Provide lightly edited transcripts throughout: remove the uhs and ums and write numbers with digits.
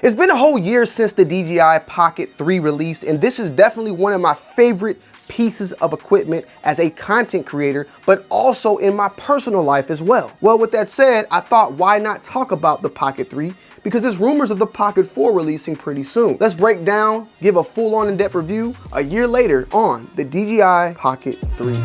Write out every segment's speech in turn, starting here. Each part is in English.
It's been a whole year since the DJI Pocket 3 release, and this is definitely one of my favorite pieces of equipment as a content creator, but also in my personal life as well. Well, with that said, I thought why not talk about the Pocket 3, because there's rumors of the Pocket 4 releasing pretty soon. Let's break down, give a full-on in-depth review a year later on the DJI Pocket 3.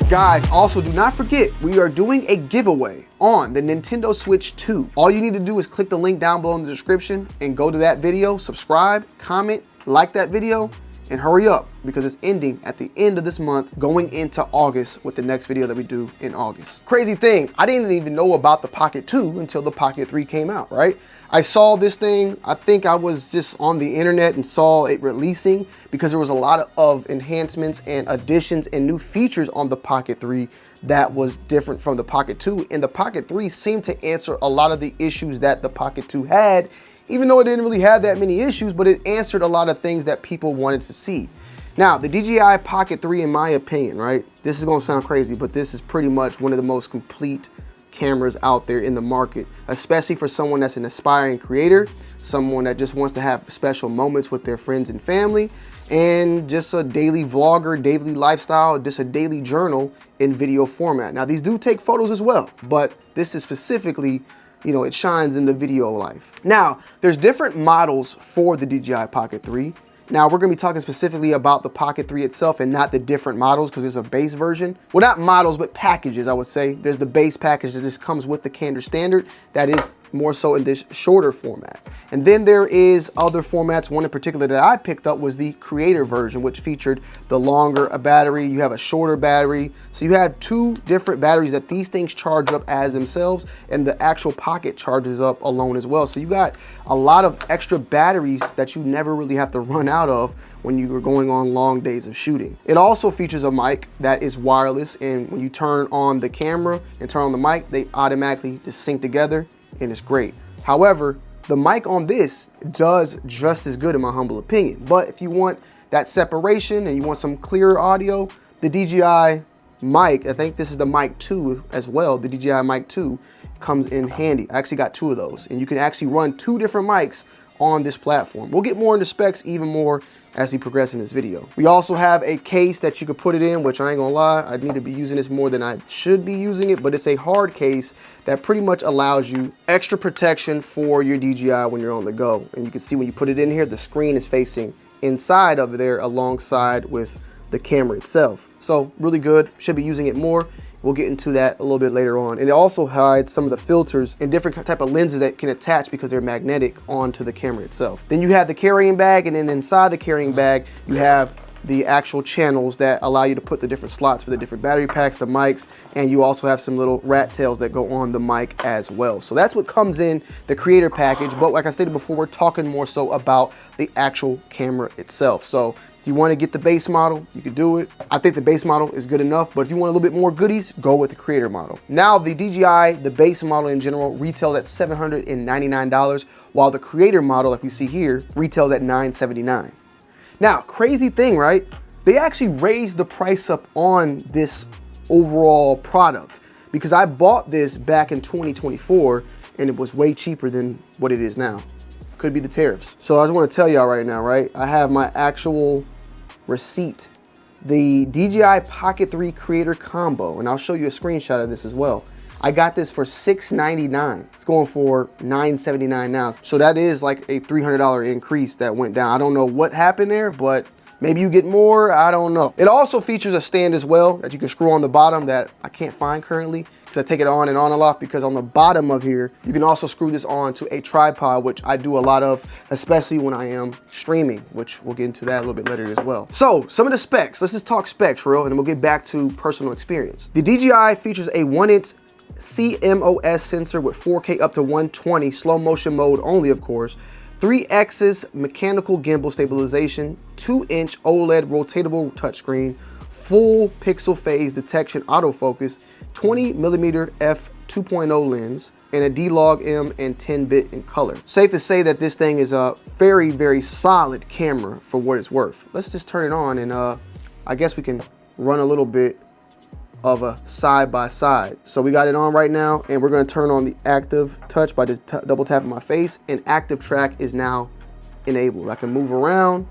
Guys, also do not forget, we are doing a giveaway on the Nintendo Switch 2. All you need to do is click the link down below in the description and go to that video, subscribe, comment, like that video, and hurry up because it's ending at the end of this month, going into August with the next video that we do in August. Crazy thing, I didn't even know about the Pocket 2 until the Pocket 3 came out, right? I saw this thing, I think I was just on the internet and saw it releasing because there was a lot of enhancements and additions and new features on the Pocket 3 that was different from the Pocket 2. And the Pocket 3 seemed to answer a lot of the issues that the Pocket 2 had, even though it didn't really have that many issues, but it answered a lot of things that people wanted to see. Now, the DJI Pocket 3, in my opinion, right? This is gonna sound crazy, but this is pretty much one of the most complete cameras out there in the market, especially for someone that's an aspiring creator, someone that just wants to have special moments with their friends and family, and just a daily vlogger, daily lifestyle, just a daily journal in video format. Now, these do take photos as well, but this is specifically, you know, it shines in the video life. Now, there's different models for the DJI Pocket 3. Now, we're gonna be talking specifically about the Pocket 3 itself and not the different models, because there's a base version. Well, not models, but packages, I would say. There's the base package that just comes with the Candor Standard that is more so in this shorter format. And then there is other formats. One in particular that I picked up was the Creator version, which featured the longer battery. You have a shorter battery. So you have two different batteries that these things charge up as themselves, and the actual Pocket charges up alone as well. So you got a lot of extra batteries that you never really have to run out of when you are going on long days of shooting. It also features a mic that is wireless, and when you turn on the camera and turn on the mic, they automatically just sync together, and it's great. However, the mic on this does just as good in my humble opinion. But if you want that separation and you want some clearer audio, the DJI mic, I think this is the mic 2 as well, the DJI mic 2 comes in handy. I actually got two of those, and you can actually run two different mics on this platform. We'll get more into specs even more as we progress in this video. We also have a case that you could put it in, which I ain't gonna lie, I need to be using this more than I should be using it, but it's a hard case that pretty much allows you extra protection for your DJI when you're on the go. And you can see when you put it in here, the screen is facing inside of there alongside with the camera itself. So really good, should be using it more. We'll get into that a little bit later on. And it also hides some of the filters and different type of lenses that can attach because they're magnetic onto the camera itself. Then you have the carrying bag, and then inside the carrying bag, you have the actual channels that allow you to put the different slots for the different battery packs, the mics, and you also have some little rat tails that go on the mic as well. So that's what comes in the Creator package. But like I stated before, we're talking more so about the actual camera itself. So if you want to get the base model, you can do it. I think the base model is good enough, but if you want a little bit more goodies, go with the Creator model. Now, the DJI, the base model in general, retails at $799, while the Creator model, like we see here, retails at $979. Now, crazy thing, right? They actually raised the price up on this overall product, because I bought this back in 2024 and it was way cheaper than what it is now. Could be the tariffs. So I just want to tell y'all right now, right? I have my actual receipt. The DJI Pocket 3 Creator Combo, and I'll show you a screenshot of this as well. I got this for $699. It's going for $979 now. So that is like a $300 increase that went down. I don't know what happened there, but maybe you get more, I don't know. It also features a stand as well that you can screw on the bottom that I can't find currently, because I take it on and off, because on the bottom of here, you can also screw this on to a tripod, which I do a lot of, especially when I am streaming, which we'll get into that a little bit later as well. So some of the specs, let's just talk specs real, and then we'll get back to personal experience. The DJI features a 1-inch CMOS sensor with 4K up to 120, slow motion mode only, of course, 3-axis mechanical gimbal stabilization, 2-inch OLED rotatable touchscreen, full pixel phase detection autofocus, 20mm f2.0 lens, and a D-Log-M and 10-bit in color. Safe to say that this thing is a very, very solid camera for what it's worth. Let's just turn it on, and I guess we can run a little bit of a side by side. So we got it on right now, and we're gonna turn on the active touch by just double tapping my face, and active track is now enabled. I can move around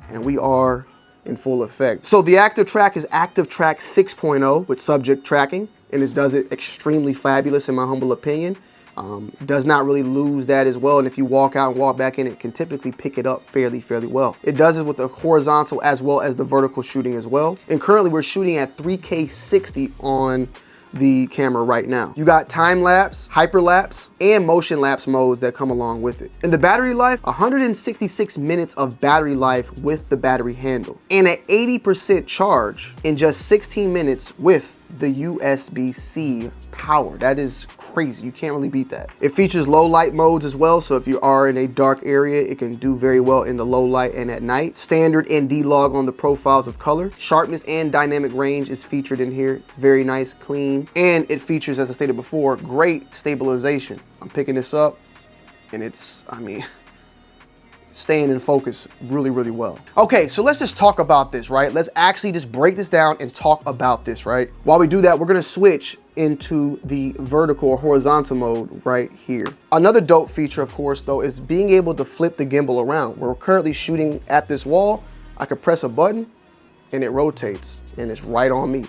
and we are in full effect. So the active track is active track 6.0 with subject tracking, and this does it extremely fabulous in my humble opinion. Does not really lose that as well, and if you walk out and walk back in, it can typically pick it up fairly well. It does it with the horizontal as well as the vertical shooting as well, and currently we're shooting at 3K 60 on the camera right now. You got time lapse, hyperlapse, and motion lapse modes that come along with it. And the battery life, 166 minutes of battery life with the battery handle, and at 80% charge in just 16 minutes with the USB-C power. That is crazy. You can't really beat that. It features low light modes as well, so if you are in a dark area, it can do very well in the low light and at night. Standard and D-Log on the profiles of color. Sharpness and dynamic range is featured in here. It's very nice, clean, and it features, as I stated before, great stabilization. I'm picking this up, and it's, I mean, staying in focus really well. Okay, so let's just talk about this, right? Let's actually just break this down and talk about this, right? While we do that, we're gonna switch into the vertical or horizontal mode right here. Another dope feature, of course, though, is being able to flip the gimbal around. We're currently shooting at this wall. I could press a button and it rotates and it's right on me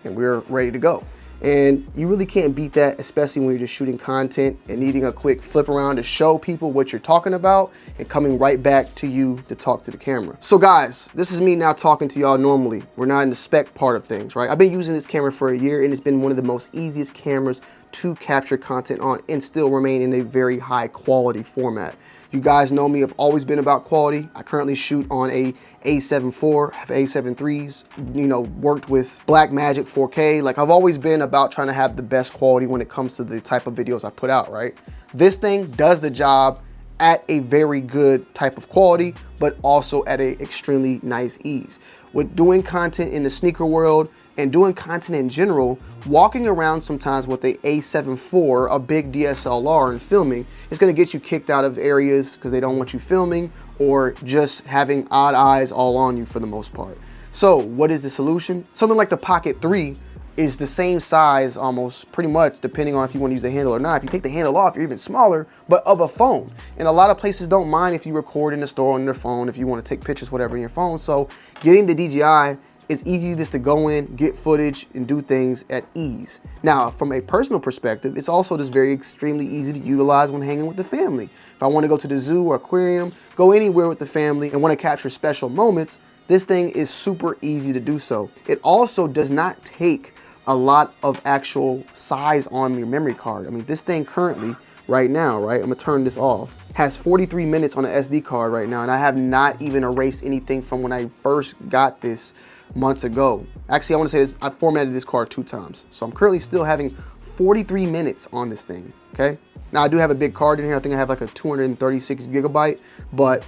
and we're ready to go. And you really can't beat that, especially when you're just shooting content and needing a quick flip around to show people what you're talking about and coming right back to you to talk to the camera. So guys, this is me now talking to y'all normally. We're not in the spec part of things, right? I've been using this camera for a year and it's been one of the most easiest cameras to capture content on and still remain in a very high quality format. You guys know me, I've always been about quality. I currently shoot on a A7 IV, have A7 IIIs, you know, worked with Blackmagic 4K. Like, I've always been about trying to have the best quality when it comes to the type of videos I put out, right? This thing does the job at a very good type of quality, but also at a extremely nice ease. With doing content in the sneaker world and doing content in general, walking around sometimes with a A7 IV, a big DSLR, and filming, is gonna get you kicked out of areas because they don't want you filming, or just having odd eyes all on you for the most part. So what is the solution? Something like the Pocket 3 is the same size almost, pretty much, depending on if you want to use the handle or not. If you take the handle off, you're even smaller, but of a phone. And a lot of places don't mind if you record in the store on their phone, if you want to take pictures, whatever, in your phone. So getting the DJI is easy just to go in, get footage, and do things at ease. Now, from a personal perspective, it's also just very extremely easy to utilize when hanging with the family. If I want to go to the zoo or aquarium, go anywhere with the family and want to capture special moments, this thing is super easy to do so. It also does not take a lot of actual size on your memory card. I mean, this thing currently, right now, right, I'm gonna turn this off, has 43 minutes on the SD card right now, and I have not even erased anything from when I first got this months ago. Actually, I wanna say this, I formatted this card 2 times. So I'm currently still having 43 minutes on this thing, okay? Now I do have a big card in here. I think I have like a 236 gigabyte, but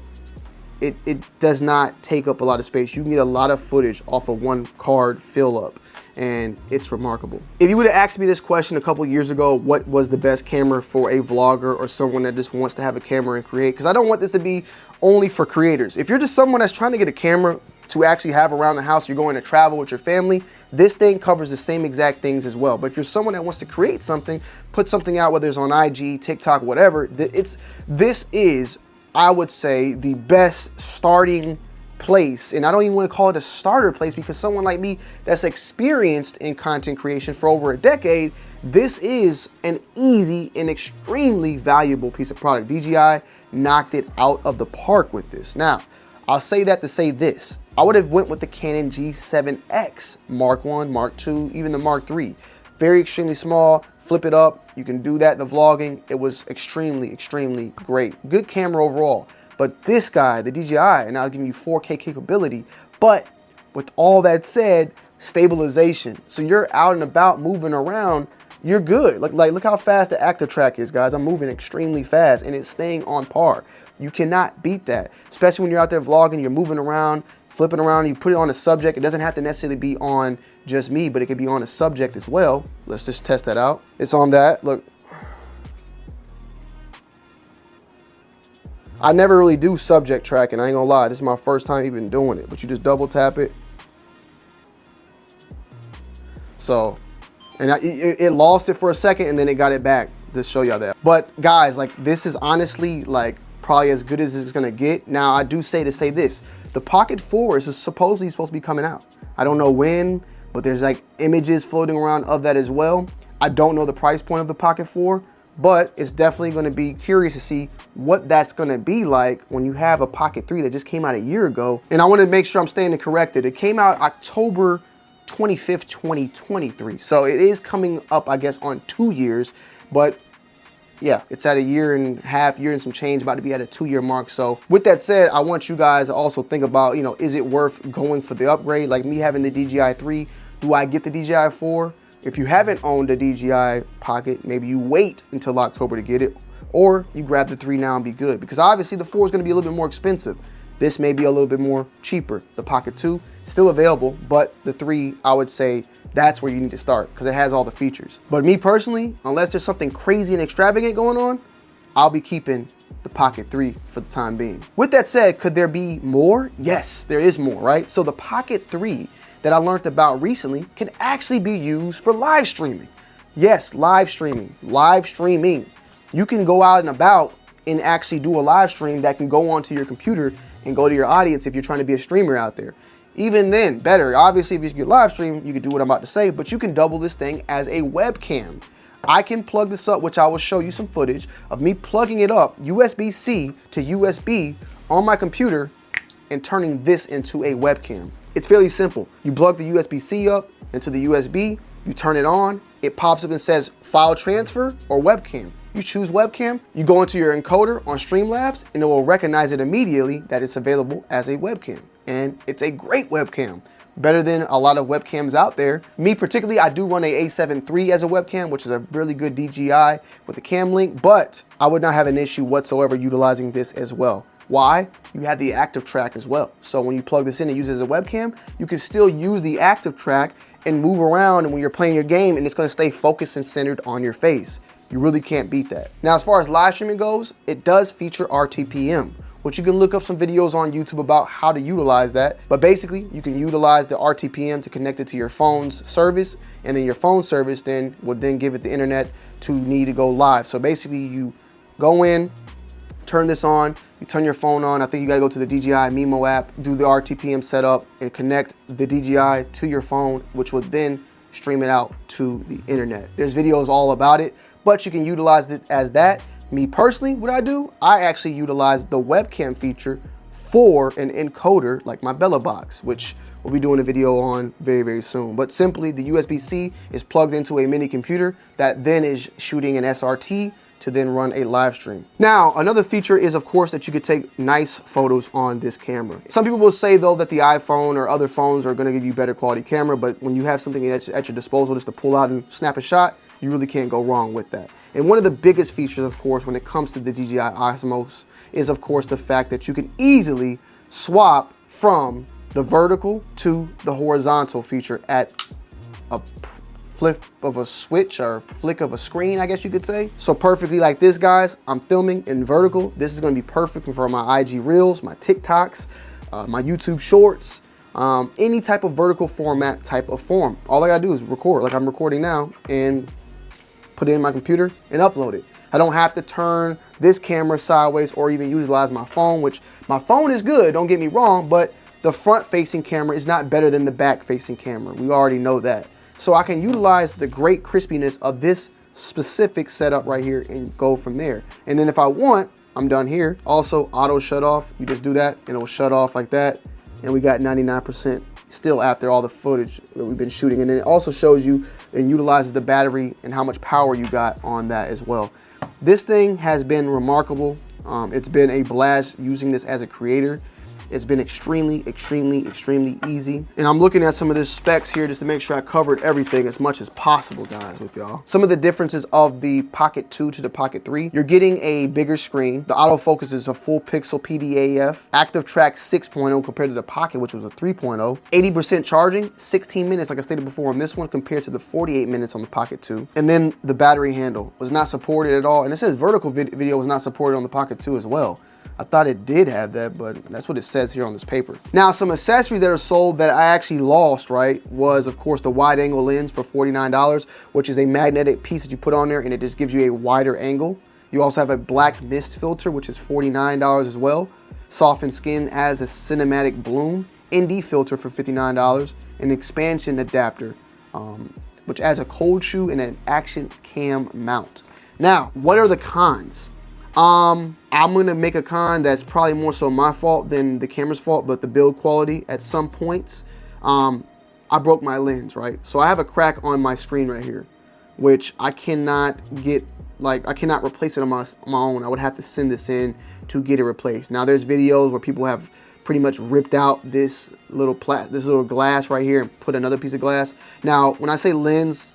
it does not take up a lot of space. You can get a lot of footage off of one card fill up, and it's remarkable. If you would have asked me this question a couple years ago, what was the best camera for a vlogger or someone that just wants to have a camera and create? Because I don't want this to be only for creators. If you're just someone that's trying to get a camera to actually have around the house, you're going to travel with your family, this thing covers the same exact things as well. But if you're someone that wants to create something, put something out, whether it's on IG, TikTok, whatever, this is, I would say, the best starting place. And I don't even want to call it a starter place, because someone like me that's experienced in content creation for over a decade, this is an easy and extremely valuable piece of product. DJI knocked it out of the park with this. Now, I'll say that to say this. I would have went with the Canon G7X, Mark 1, Mark 2, even the Mark 3. Very extremely small, flip it up. You can do that in the vlogging. It was extremely, extremely great. Good camera overall. But this guy, the DJI, and now giving you 4K capability, but with all that said, stabilization. So you're out and about moving around, you're good. Like look how fast the active track is, guys. I'm moving extremely fast and it's staying on par. You cannot beat that, especially when you're out there vlogging, you're moving around, flipping around, you put it on a subject. It doesn't have to necessarily be on just me, but it could be on a subject as well. Let's just test that out. It's on that, look. I never really do subject tracking, I ain't gonna lie. This is my first time even doing it, but you just double tap it So, and it lost it for a second and then it got it back to show y'all that. But guys, like this is honestly like probably as good as it's gonna get. Now I do say this, the Pocket 4 is supposedly supposed to be coming out. I don't know when, but there's like images floating around of that as well. I don't know the price point of the Pocket 4, but it's definitely gonna be curious to see what that's gonna be like when you have a Pocket 3 that just came out a year ago. And I wanna make sure I'm staying corrected. It came out October 25th, 2023. So it is coming up, I guess, on 2 years, but yeah, it's at a year and a half, year and some change, about to be at a 2-year mark. So with that said, I want you guys to also think about, you know, is it worth going for the upgrade? Like me having the DJI 3, do I get the DJI 4? If you haven't owned a DJI Pocket, maybe you wait until October to get it, or you grab the 3 now and be good, because obviously the 4 is gonna be a little bit more expensive. This may be a little bit more cheaper. The Pocket 2, still available, but the 3, I would say that's where you need to start because it has all the features. But me personally, unless there's something crazy and extravagant going on, I'll be keeping the Pocket 3 for the time being. With that said, could there be more? Yes, there is more, right? So the Pocket 3 that I learned about recently can actually be used for live streaming. Yes, live streaming. You can go out and about and actually do a live stream that can go onto your computer and go to your audience if you're trying to be a streamer out there. Even then, better. Obviously, if you get live stream, you can do what I'm about to say, but you can double this thing as a webcam. I can plug this up, which I will show you some footage of me plugging it up USB-C to USB on my computer and turning this into a webcam. It's fairly simple. You plug the USB-C up into the USB, you turn it on, it pops up and says file transfer or webcam. You choose webcam, you go into your encoder on Streamlabs, and it will recognize it immediately that it's available as a webcam. And it's a great webcam, better than a lot of webcams out there. Me particularly, I do run a A7 III as a webcam, which is a really good DJI with the cam link, but I would not have an issue whatsoever utilizing this as well. Why? You have the active track as well. So when you plug this in and use it as a webcam, you can still use the active track and move around, and when you're playing your game, and it's gonna stay focused and centered on your face. You really can't beat that. Now, as far as live streaming goes, it does feature RTPM, which you can look up some videos on YouTube about how to utilize that. But basically, you can utilize the RTPM to connect it to your phone's service, and then your phone service then would then give it the internet to need to go live. So basically, you go in, turn this on, you turn your phone on. I think you gotta go to the DJI Mimo app, do the RTPM setup, and connect the DJI to your phone, which would then stream it out to the internet. There's videos all about it, but you can utilize it as that. Me personally, what I do, I actually utilize the webcam feature for an encoder like my Bella box, which we'll be doing a video on very, very soon. But simply the USB-C is plugged into a mini computer that then is shooting an SRT to then run a live stream. Now, another feature is, of course, that you could take nice photos on this camera. Some people will say, though, that the iPhone or other phones are gonna give you better quality camera, but when you have something at your disposal just to pull out and snap a shot, you really can't go wrong with that. And one of the biggest features, of course, when it comes to the DJI Osmos is, of course, the fact that you can easily swap from the vertical to the horizontal feature at a flip of a switch or flick of a screen, I guess you could say. So perfectly like this, guys, I'm filming in vertical. This is gonna be perfect for my IG Reels, my TikToks, my YouTube Shorts, any type of vertical format type of form. All I gotta do is record like I'm recording now and put it in my computer and upload it. I don't have to turn this camera sideways or even utilize my phone, which my phone is good, don't get me wrong, but the front facing camera is not better than the back facing camera. We already know that. So I can utilize the great crispiness of this specific setup right here and go from there. And then if I want, I'm done here. Also, auto shut off. You just do that and it'll shut off like that. And we got 99% still after all the footage that we've been shooting. And then it also shows you and utilizes the battery and how much power you got on that as well. This thing has been remarkable. It's been a blast using this as a creator. It's been extremely, extremely, extremely easy. And I'm looking at some of the specs here just to make sure I covered everything as much as possible, guys, with y'all. Some of the differences of the Pocket 2 to the Pocket 3. You're getting a bigger screen. The autofocus is a full pixel PDAF. Active track 6.0 compared to the Pocket, which was a 3.0. 80% charging, 16 minutes, like I stated before on this one, compared to the 48 minutes on the Pocket 2. And then the battery handle was not supported at all. And it says vertical video was not supported on the Pocket 2 as well. I thought it did have that, but that's what it says here on this paper. Now, some accessories that are sold that I actually lost, right, was of course the wide angle lens for $49, which is a magnetic piece that you put on there and it just gives you a wider angle. You also have a black mist filter, which is $49 as well. Softened skin as a cinematic bloom. ND filter for $59. An expansion adapter, which adds a cold shoe and an action cam mount. Now, what are the cons? I'm gonna make a con that's probably more so my fault than the camera's fault, but the build quality at some points, I broke my lens, right? So I have a crack on my screen right here, which I cannot get, like I cannot replace it on my own. I would have to send this in to get it replaced. Now there's videos where people have pretty much ripped out this little glass right here and put another piece of glass. Now, when I say lens,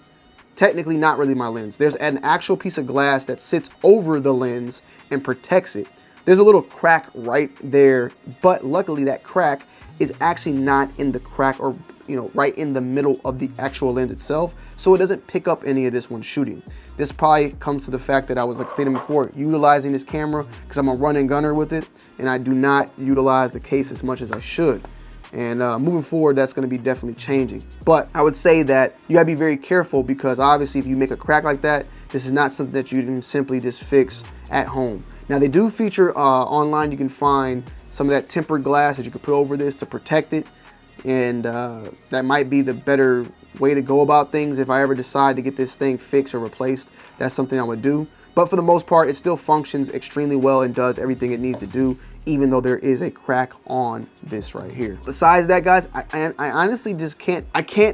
technically not really my lens. There's an actual piece of glass that sits over the lens and protects it. There's a little crack right there, but luckily that crack is actually not in the crack or, you know, right in the middle of the actual lens itself, so it doesn't pick up any of this when shooting. This probably comes to the fact that I was, like stated before, utilizing this camera because I'm a run and gunner with it, and I do not utilize the case as much as I should. And moving forward, that's gonna be definitely changing. But I would say that you gotta be very careful because obviously if you make a crack like that, this is not something that you can simply just fix at home. Now they do feature online, you can find some of that tempered glass that you can put over this to protect it. And that might be the better way to go about things. If I ever decide to get this thing fixed or replaced, that's something I would do. But for the most part, it still functions extremely well and does everything it needs to do, even though there is a crack on this right here. Besides that, guys, I honestly just can't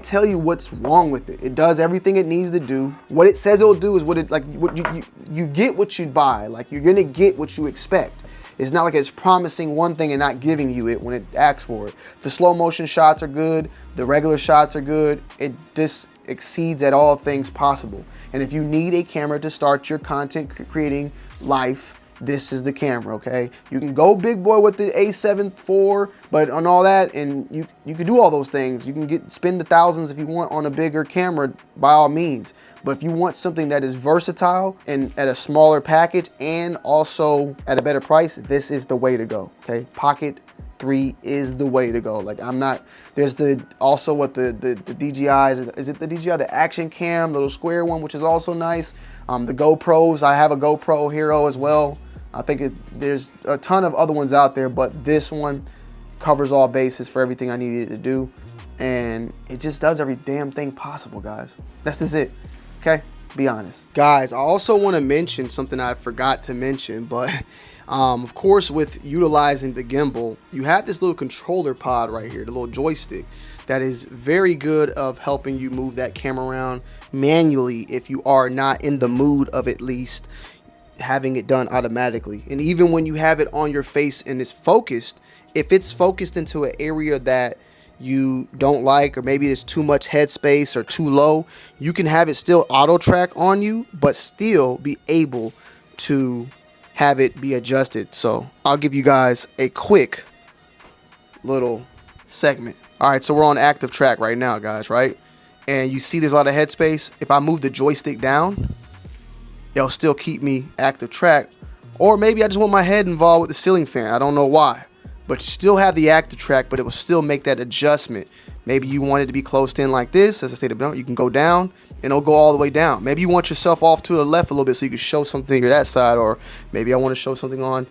tell you what's wrong with it. It does everything it needs to do. What it says it will do is what it, like, what you get what you buy. Like, you're gonna get what you expect. It's not like it's promising one thing and not giving you it when it asks for it. The slow motion shots are good. The regular shots are good. It just exceeds at all things possible. And if you need a camera to start your content creating life, this is the camera, okay? You can go big boy with the A7 IV, but on all that, and you can do all those things. You can spend the thousands if you want on a bigger camera, by all means. But if you want something that is versatile and at a smaller package and also at a better price, this is the way to go, okay? Pocket 3 is the way to go. Like, I'm not, there's also what the DJI, is it the DJI, the action cam, the little square one, which is also nice. The GoPros, I have a GoPro Hero as well. I think there's a ton of other ones out there, but this one covers all bases for everything I needed to do. And it just does every damn thing possible, guys. That's just it, okay? Be honest. Guys, I also want to mention something I forgot to mention, but of course, with utilizing the gimbal, you have this little controller pod right here, the little joystick, that is very good of helping you move that camera around manually if you are not in the mood of at least having it done automatically. And even when you have it on your face and it's focused, if it's focused into an area that you don't like, or maybe there's too much headspace or too low, you can have it still auto track on you, but still be able to have it be adjusted. So I'll give you guys a quick little segment. All right, so we're on active track right now, guys, right? And you see there's a lot of headspace. If I move the joystick down, it'll still keep me active track. Or maybe I just want my head involved with the ceiling fan. I don't know why. But you still have the active track, but it will still make that adjustment. Maybe you want it to be closed in like this. As I stated, you can go down and it'll go all the way down. Maybe you want yourself off to the left a little bit so you can show something to that side, or maybe I want to show something on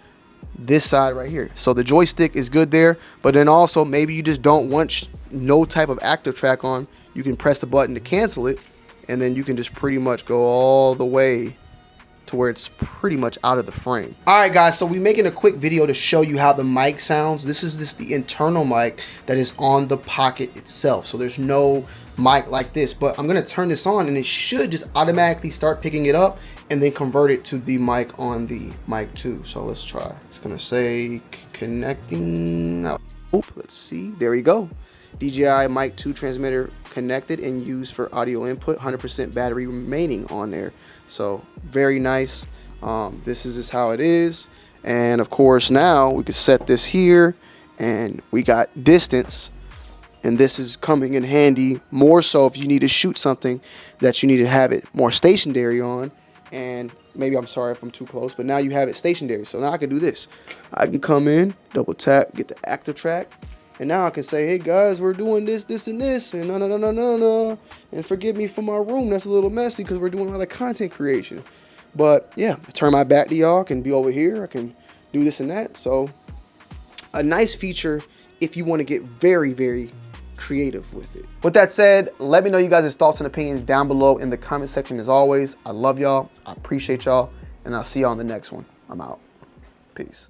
this side right here. So the joystick is good there, but then also maybe you just don't want no type of active track on. You can press the button to cancel it, and then you can just pretty much go all the way to where it's pretty much out of the frame. All right, guys, so we're making a quick video to show you how the mic sounds. This is the internal mic that is on the Pocket itself. So there's no mic like this, but I'm gonna turn this on and it should just automatically start picking it up and then convert it to the mic on the mic 2. So let's try. It's gonna say connecting. Oop, let's see. There we go. DJI Mic 2 transmitter connected and used for audio input. 100% battery remaining on there. So very nice. This is just how it is. And of course now we can set this here and we got distance. And this is coming in handy more so if you need to shoot something that you need to have it more stationary on. And maybe I'm sorry if I'm too close, but now you have it stationary. So now I can do this. I can come in, double tap, get the active track. And now I can say, hey guys, we're doing this, this, and this, and no. And forgive me for my room, that's a little messy because we're doing a lot of content creation. But yeah, I turn my back to y'all, I can be over here, I can do this and that. So a nice feature if you want to get very, very creative with it. With that said, let me know you guys' thoughts and opinions down below in the comment section as always. I love y'all, I appreciate y'all, and I'll see y'all on the next one. I'm out. Peace.